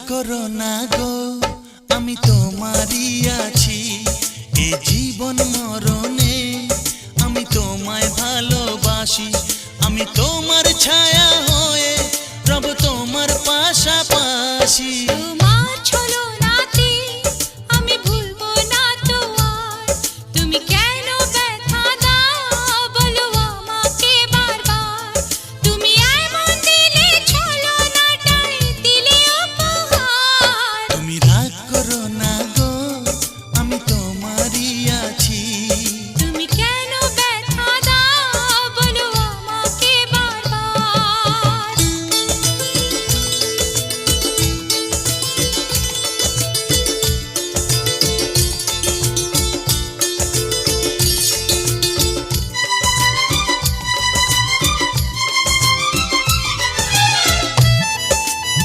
করো না গো, আমি তোমারই আছি। এ জীবন মরণে আমি তোমায় ভালোবাসি। আমি তোমার ছায়া হয়ে